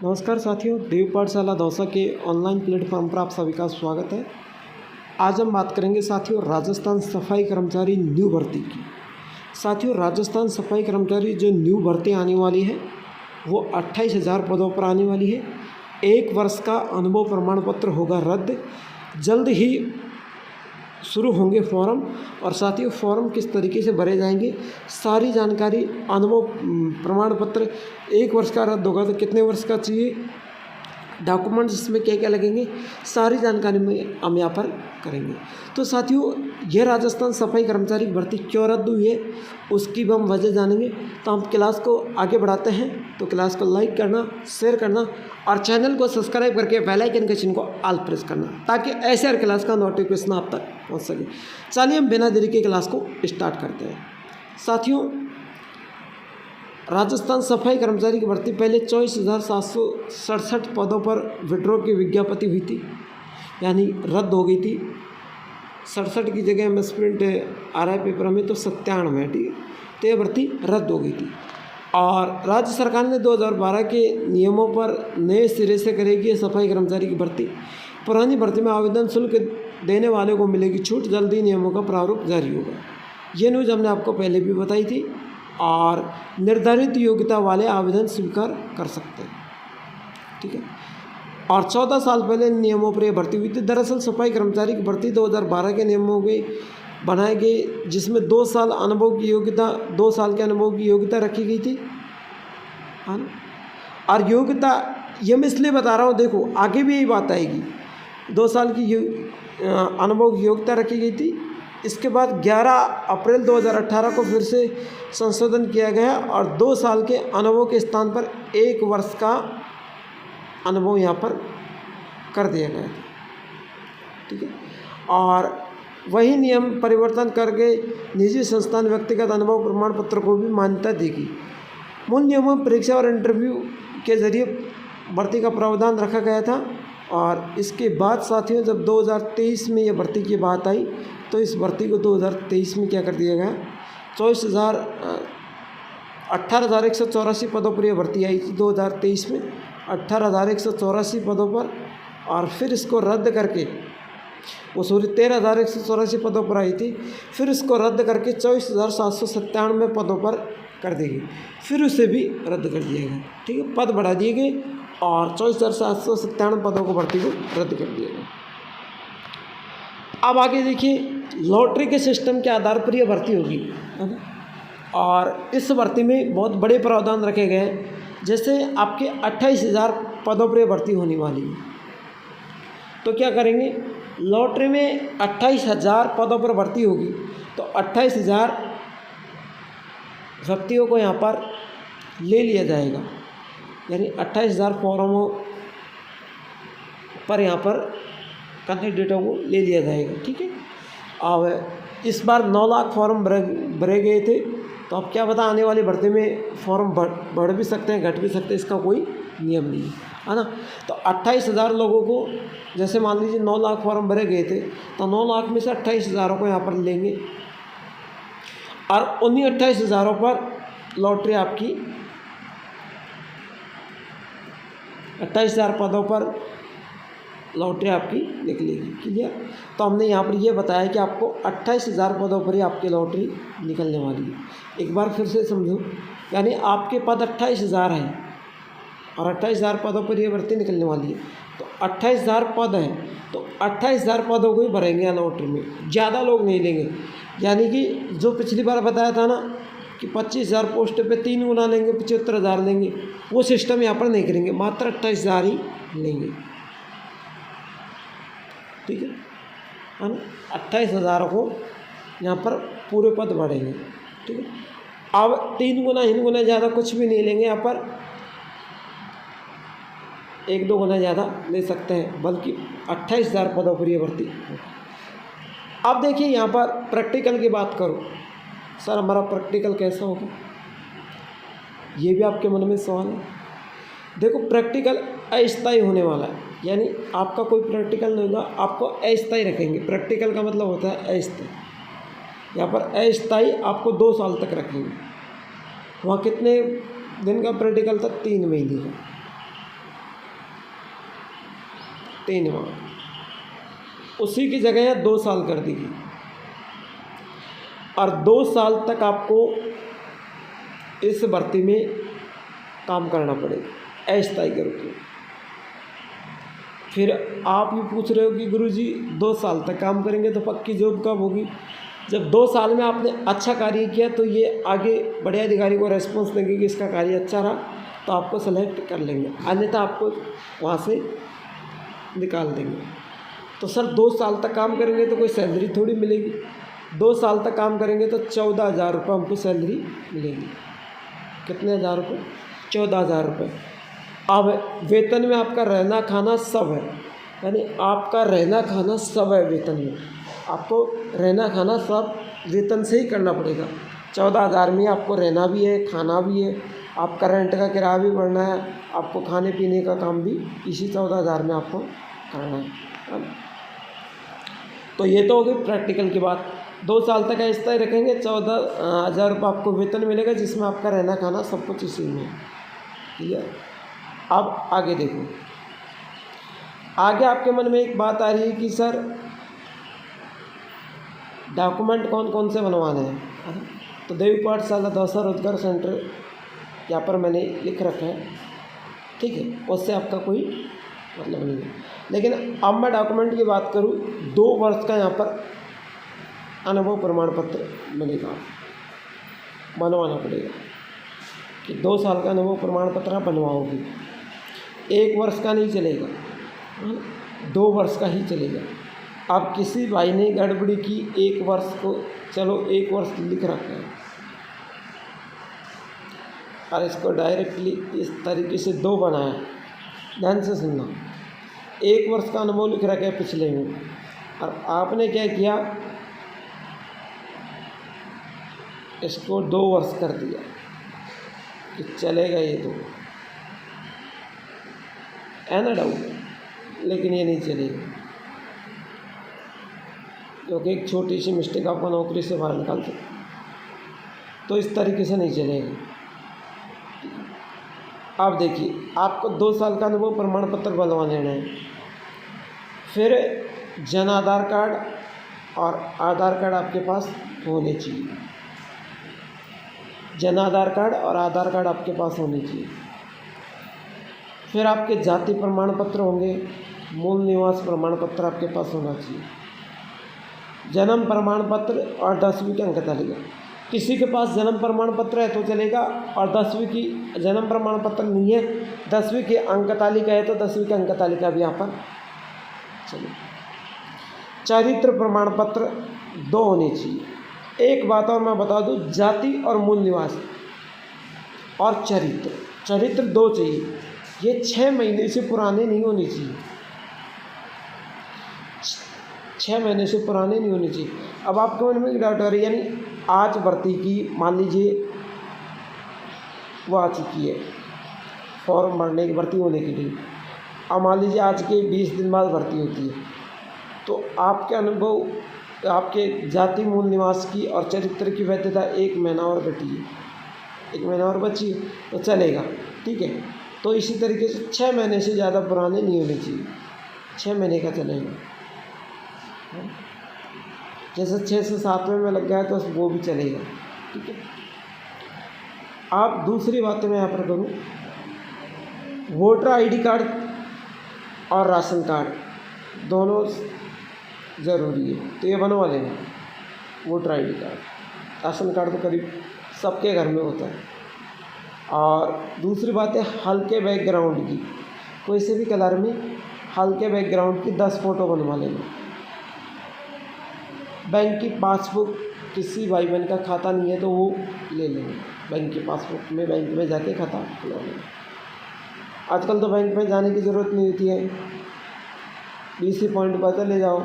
नमस्कार साथियों, देव पाठशाला दौसा के ऑनलाइन प्लेटफॉर्म पर आप सभी का स्वागत है। आज हम बात करेंगे साथियों राजस्थान सफाई कर्मचारी न्यू भर्ती की। साथियों राजस्थान सफाई कर्मचारी जो न्यू भर्ती आने वाली है वो 28,000 पदों पर आने वाली है। 1 वर्ष का अनुभव प्रमाण पत्र होगा रद्द। जल्द ही शुरू होंगे फॉर्म और साथियों फॉर्म किस तरीके से भरे जाएंगे सारी जानकारी, अनुभव प्रमाण पत्र 1 वर्ष का रद्द होगा तो कितने वर्ष का चाहिए, डॉक्यूमेंट्स इसमें क्या क्या लगेंगे, सारी जानकारी में हम यहाँ पर करेंगे। तो साथियों यह राजस्थान सफाई कर्मचारी की भर्ती क्यों रद्द हुई है उसकी भी हम वजह जानेंगे। तो हम क्लास को आगे बढ़ाते हैं, तो क्लास को लाइक करना, शेयर करना और चैनल को सब्सक्राइब करके बेल आइकन के चिन्ह को ऑल प्रेस करना ताकि ऐसे हर क्लास का नोटिफिकेशन आप तक पहुँच सके। चलिए हम बिना देरी के क्लास को स्टार्ट करते हैं। साथियों राजस्थान सफाई कर्मचारी की भर्ती पहले 24,767 पदों पर विड्रॉ की विज्ञापति हुई थी, यानी रद्द हो गई थी। 67 की जगह मिसप्रिंट आ रहा है पेपर में, तो 97 है, ठीक है। तो यह भर्ती रद्द हो गई थी और राज्य सरकार ने 2012 के नियमों पर नए सिरे से करेगी सफाई कर्मचारी की भर्ती। पुरानी भर्ती में आवेदन शुल्क देने वाले को मिलेगी छूट, जल्दी नियमों का प्रारूप जारी होगा। ये न्यूज़ हमने आपको पहले भी बताई थी और निर्धारित योग्यता वाले आवेदन स्वीकार कर सकते हैं, ठीक है। और 14 साल पहले नियमों पर यह भर्ती हुई थी। दरअसल सफाई कर्मचारी की भर्ती 2012 के नियमों के बनाए गए, जिसमें 2 साल अनुभव की योग्यता, 2 साल के अनुभव की योग्यता रखी गई थी, है ना। और योग्यता ये मैं इसलिए बता रहा हूँ, देखो आगे भी यही बात आएगी। 2 साल की अनुभव की योग्यता रखी गई थी। इसके बाद 11 अप्रैल 2018 को फिर से संशोधन किया गया और 2 साल के अनुभव के स्थान पर 1 वर्ष का अनुभव यहाँ पर कर दिया गया, ठीक है। और वही नियम परिवर्तन करके निजी संस्थान व्यक्तिगत अनुभव प्रमाण पत्र को भी मान्यता देगी। मूल नियमों में परीक्षा और इंटरव्यू के जरिए भर्ती का प्रावधान रखा गया था। और इसके बाद साथियों जब 2023 में यह भर्ती की बात आई तो इस भर्ती को 2023 में क्या कर दिया गया, 18,184 पदों पर यह भर्ती आई थी 2023 में, 18,184 पदों पर। और फिर इसको रद्द करके 13,184 पदों पर आई थी, फिर इसको रद्द करके 24,797 पदों पर कर दी गई, फिर उसे भी रद्द कर दिया गया, ठीक है। पद बढ़ा दिए गए और 24,797 पदों को भर्ती को रद्द कर दिया गया। अब आगे देखिए, लॉटरी के सिस्टम के आधार पर यह भर्ती होगी, है ना। और इस भर्ती में बहुत बड़े प्रावधान रखे गए हैं, जैसे आपके 28,000 पदों पर यह भर्ती होने वाली है। तो क्या करेंगे, लॉटरी में 28,000 पदों पर भर्ती होगी तो 28,000 व्यक्तियों को यहाँ पर ले लिया जाएगा, यानी 28,000 फॉर्मों पर यहाँ पर कैंडिडेटों को ले लिया जाएगा, ठीक है। अब इस बार 9 लाख फॉर्म भरे गए थे, तो अब क्या पता आने वाली भर्ती में फॉर्म बढ़ भी सकते हैं, घट भी सकते हैं, इसका कोई नियम नहीं है ना। तो 28,000 लोगों को, जैसे मान लीजिए 9 लाख फॉर्म भरे गए थे तो 9 लाख में से 28,000 को यहाँ पर लेंगे और उन्हीं 28,000 पर लॉटरी आपकी 28,000 पदों पर लॉटरी आपकी निकलेगी, क्लियर। तो हमने यहाँ पर ये बताया कि आपको 28,000 पदों पर ही आपकी लॉटरी निकलने वाली है। एक बार फिर से समझो, यानी आपके पद 28,000 हैं और 28,000 पदों पर ये भर्ती निकलने वाली है। तो 28,000 पद हैं तो 28,000 पदों को ही भरेंगे लॉटरी में, ज़्यादा लोग नहीं लेंगे। यानी कि जो पिछली बार बताया था ना कि 25,000 पोस्ट पे 3 गुना लेंगे, 75,000 लेंगे, वो सिस्टम यहाँ पर नहीं करेंगे, मात्र 28,000 ही लेंगे, ठीक है ना। 28,000 को यहाँ पर पूरे पद बढ़ेंगे, ठीक है। अब 3 गुना इन गुना ज़्यादा कुछ भी नहीं लेंगे, यहाँ पर 1-2 गुना ज़्यादा ले सकते हैं, बल्कि 28,000 पदों पर ये भर्ती। अब देखिए यहाँ पर प्रैक्टिकल की बात करो, सर हमारा प्रैक्टिकल कैसा होगा, ये भी आपके मन में सवाल है। देखो प्रैक्टिकल अस्थायी होने वाला है, यानी आपका कोई प्रैक्टिकल नहीं होगा, आपको अस्थायी रखेंगे। प्रैक्टिकल का मतलब होता है अस्थायी, यहाँ पर अस्थायी आपको 2 साल तक रखेंगे। वहाँ कितने दिन का प्रैक्टिकल था, 3 महीने का, 3 माह, उसी की जगह 2 साल कर दी गई और 2 साल तक आपको इस भर्ती में काम करना पड़ेगा अस्थायी के रूप में। फिर आप ये पूछ रहे हो कि गुरुजी 2 साल तक काम करेंगे तो पक्की जॉब कब होगी? जब 2 साल में आपने अच्छा कार्य किया तो ये आगे बड़े अधिकारी को रेस्पॉन्स देंगे कि इसका कार्य अच्छा रहा तो आपको सेलेक्ट कर लेंगे, अन्यथा आपको वहाँ से निकाल देंगे। तो सर 2 साल तक काम करेंगे तो कोई सैलरी थोड़ी मिलेगी। 2 साल तक काम करेंगे तो 14,000 रुपये हमको सैलरी मिलेगी। कितने हज़ार रुपये? 14,000 रुपये। अब वेतन में आपका रहना खाना सब है, यानी आपका रहना खाना सब है वेतन में, आपको रहना खाना सब वेतन से ही करना पड़ेगा। 14,000 में आपको रहना भी है, खाना भी है, आपका रेंट का किराया भी भरना है, आपको खाने पीने का काम भी इसी 14,000 में आपको करना है। तो ये तो हो गई प्रैक्टिकल की बात। 2 साल तक ऐसा ही रखेंगे, 14,000 रुपये आपको वेतन मिलेगा जिसमें आपका रहना खाना सब कुछ इसी में। क्लियर? अब आगे देखो, आगे आपके मन में एक बात आ रही है कि सर डॉक्यूमेंट कौन कौन से बनवाने हैं। तो देवी पाठशाला दौसा रोजगार सेंटर यहाँ पर मैंने लिख रखा है, ठीक है, उससे आपका कोई मतलब नहीं है। लेकिन अब मैं डॉक्यूमेंट की बात करूँ, 2 वर्ष का यहाँ पर अनुभव प्रमाण पत्र मिलेगा, बनवाना पड़ेगा कि 2 साल का अनुभव प्रमाण पत्र आप बनवाओगे। 1 वर्ष का नहीं चलेगा, 2 वर्ष का ही चलेगा। अब किसी भाई ने गड़बड़ी की 1 वर्ष को, चलो 1 वर्ष लिख रखा है और इसको डायरेक्टली इस तरीके से 2 बनाया। ध्यान से सुनना, 1 वर्ष का अनुभव लिख रखा है पिछले में, और आपने क्या किया, इसको 2 वर्ष कर दिया कि चलेगा ये 2, है ना डाउट? लेकिन ये नहीं चलेगा क्योंकि एक छोटी सी मिस्टेक आपको नौकरी से बाहर निकाल सकती, तो इस तरीके से नहीं चलेगा। आप देखिए, आपको 2 साल का अनुभव प्रमाण पत्र बनवा लेना है। फिर जन आधार कार्ड और आधार कार्ड आपके पास होने चाहिए, जन आधार कार्ड और आधार कार्ड आपके पास होने चाहिए। फिर आपके जाति प्रमाण पत्र होंगे, मूल निवास प्रमाण पत्र आपके पास होना चाहिए, जन्म प्रमाण पत्र और 10वीं की अंक तालिका। किसी के पास जन्म प्रमाण पत्र है तो चलेगा, और 10वीं की जन्म प्रमाण पत्र नहीं है, 10वीं की अंक तालिका है तो 10वीं की अंक तालिका भी यहाँ पर चलेगा। चरित्र प्रमाण पत्र 2 होने चाहिए। एक बात और मैं बता दूँ, जाति और मूल निवास और चरित्र 2 चाहिए। ये 6 महीने से पुराने नहीं होने चाहिए, 6 महीने से पुराने नहीं होने चाहिए। अब आपके मन में एक डाउट आ रही है, यानी आज भर्ती की, मान लीजिए वो आ चुकी है फॉर्म भरने की, भर्ती होने के लिए, अब मान लीजिए आज के 20 दिन बाद भर्ती होती है, तो आपके अनुभव, आपके जाति मूल निवास की और चरित्र की वैधता 1 महीना और घटी है, 1 महीना और बची है तो चलेगा, ठीक है। तो इसी तरीके से 6 महीने से ज़्यादा पुराने नहीं होने चाहिए, 6 महीने का चलेगा। जैसे 6 से 7वें में लग गया तो वो भी चलेगा, ठीक है। आप दूसरी बात मैं यहाँ पर करूँ, वोटर आईडी कार्ड और राशन कार्ड दोनों ज़रूरी है, तो ये बनवा लेना। Voter ID card, ration card तो करीब सबके घर में होता है। और दूसरी बात है हल्के बैकग्राउंड की, कोई से भी कलर में हल्के बैकग्राउंड की 10 फ़ोटो बनवा लेना। बैंक की पासबुक, किसी भाई बहन का खाता नहीं है तो वो ले लेंगे, बैंक की पासबुक में बैंक में जाके खाता खुलवा लेंगे। आजकल तो बैंक में जाने की ज़रूरत नहीं होती है, BC पॉइंट पर चले जाओ,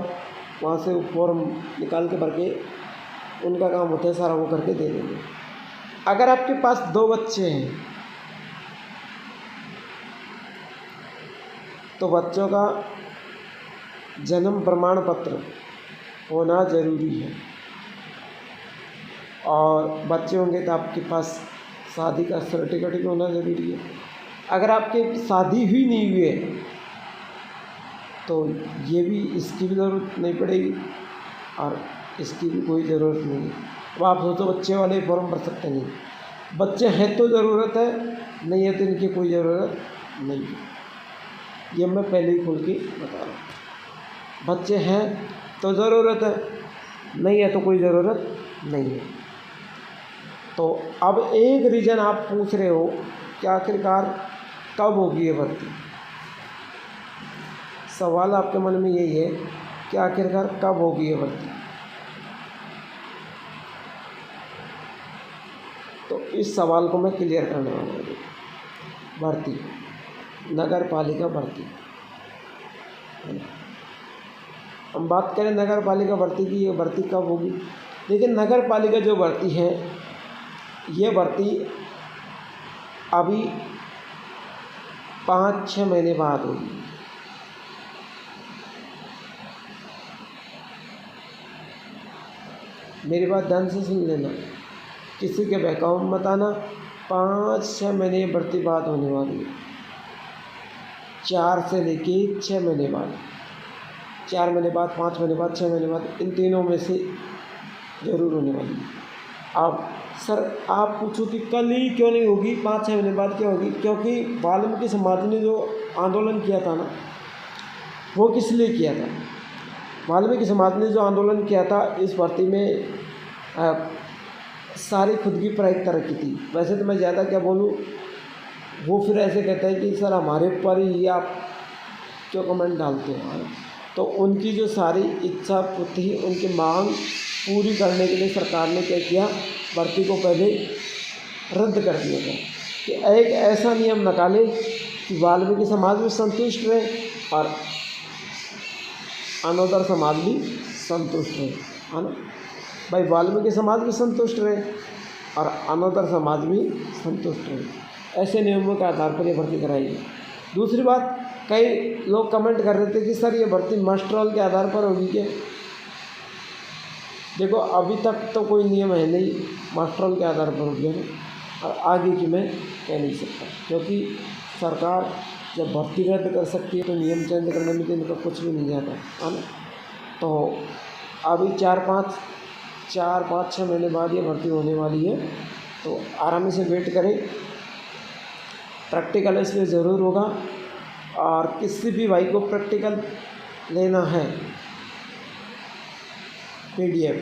वहाँ से फॉर्म निकाल के भर के, उनका काम होता है सारा, वो करके दे देंगे। अगर आपके पास 2 बच्चे हैं तो बच्चों का जन्म प्रमाण पत्र होना ज़रूरी है, और बच्चे होंगे तो आपके पास शादी का सर्टिफिकेट भी होना ज़रूरी है। अगर आपकी शादी ही नहीं हुई है तो ये भी, इसकी भी ज़रूरत नहीं पड़ेगी और इसकी भी कोई ज़रूरत नहीं है। अब आप सोचो बच्चे वाले फॉर्म भर सकते नहीं, बच्चे हैं तो ज़रूरत है, नहीं है तो इनकी कोई ज़रूरत नहीं है। ये मैं पहले ही खोल के बता रहा हूँ। बच्चे हैं तो ज़रूरत है, नहीं है तो कोई ज़रूरत नहीं है। तो अब एक रीज़न आप पूछ रहे हो कि आखिरकार कब होगी ये भर्ती। सवाल आपके मन में यही है कि आखिरकार कब होगी ये भर्ती। तो इस सवाल को मैं क्लियर करने वाला हूँ। भर्ती, नगर पालिका भर्ती, हम बात करें नगर पालिका भर्ती की, ये भर्ती कब होगी। लेकिन नगर पालिका जो भर्ती है, ये भर्ती अभी 5-6 महीने बाद होगी। मेरी बात ध्यान से सुन लेना, किसी के बहकावे में मत आना। 5-6 महीने भर्ती बाद होने वाली है, 4 से लेके 6 महीने बाद, 4 महीने बाद, 5 महीने बाद, 6 महीने बाद, इन तीनों में से ज़रूर होने वाली है। अब सर आप पूछो कि कल ही क्यों नहीं होगी, 5-6 महीने बाद क्या होगी। क्योंकि वाल्मीकि समाज ने जो आंदोलन किया था ना, वो किस लिए किया था। वाल्मीकि समाज ने जो आंदोलन किया था, इस भर्ती में सारी खुद की प्रायिकता रखी थी। वैसे तो मैं ज़्यादा क्या बोलूँ, वो फिर ऐसे कहते हैं कि सर हमारे ऊपर ही आप क्यों कमेंट डालते हो। तो उनकी जो सारी इच्छा थी, उनकी मांग पूरी करने के लिए सरकार ने क्या किया, भर्ती को पहले रद्द कर दिया था कि एक ऐसा नियम निकाले कि वाल्मीकि समाज भी संतुष्ट रहे और अनोदर समाज भी संतुष्ट रहे, है ना भाई। वाल्मीकि समाज भी संतुष्ट रहे और अनोदर समाज भी संतुष्ट रहे। ऐसे नियमों के आधार पर ये भर्ती कराई गई। दूसरी बात, कई लोग कमेंट कर रहे थे कि सर ये भर्ती मस्ट रोल के आधार पर होगी क्या। देखो अभी तक तो कोई नियम है नहीं मस्ट रोल के आधार पर होगी, और आगे की मैं कह नहीं सकता, क्योंकि सरकार जब भर्ती रद्द कर सकती है तो नियम चेंज करने में तो इनका कुछ भी नहीं जाता, है ना। तो अभी 4-5-6 महीने बाद ये भर्ती होने वाली है, तो आराम से वेट करें। प्रैक्टिकल इसमें ज़रूर होगा, और किसी भी भाई को प्रैक्टिकल लेना है, PDF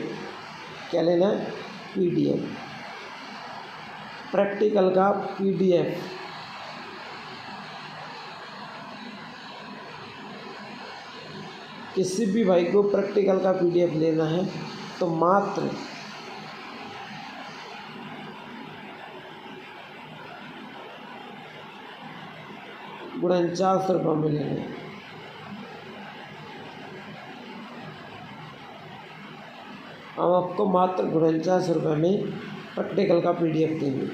क्या लेना है, PDF, प्रैक्टिकल का PDF। किसी भी भाई को प्रैक्टिकल का PDF लेना है तो मात्र 49 रुपये में लेना है। हम आपको मात्र 49 रुपये में प्रैक्टिकल का PDF देंगे।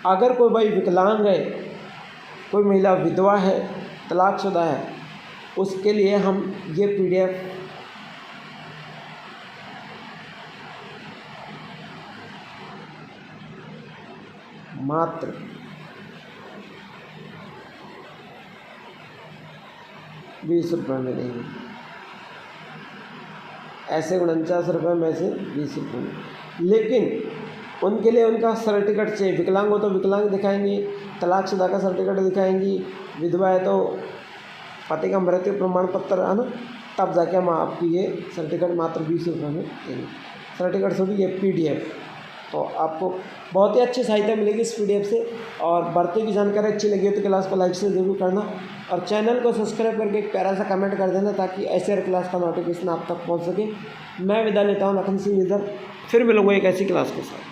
अगर कोई भाई विकलांग है, कोई महिला विधवा है, तलाकशुदा है, उसके लिए हम ये PDF मात्र 20 रुपये में देंगे। ऐसे 49 रुपये में से 20 रुपये में, लेकिन उनके लिए उनका सर्टिफिकेट चाहिए। विकलांग हो तो विकलांग दिखाएंगी, तलाकशुदा का सर्टिफिकेट दिखाएंगी, विधवा है तो पति का मृत्यु प्रमाण पत्र, है ना, तब जाके हम आपकी ये सर्टिफिकेट मात्र 20 रुपये में देंगे। सर्टिफिकेट से भी ये PDF, तो आपको बहुत ही अच्छी सहायता मिलेगी इस PDF से। और भर्ती की जानकारी अच्छी लगी तो क्लास को लाइक से ज़रूर करना, और चैनल को सब्सक्राइब करके एक प्यारा सा कमेंट कर देना, ताकि ऐसे हर क्लास का नोटिफिकेशन आप तक पहुंच सके। मैं विदा लेता हूं, लखन सिंह इधर, फिर मिलूंगा एक ऐसी क्लास के साथ।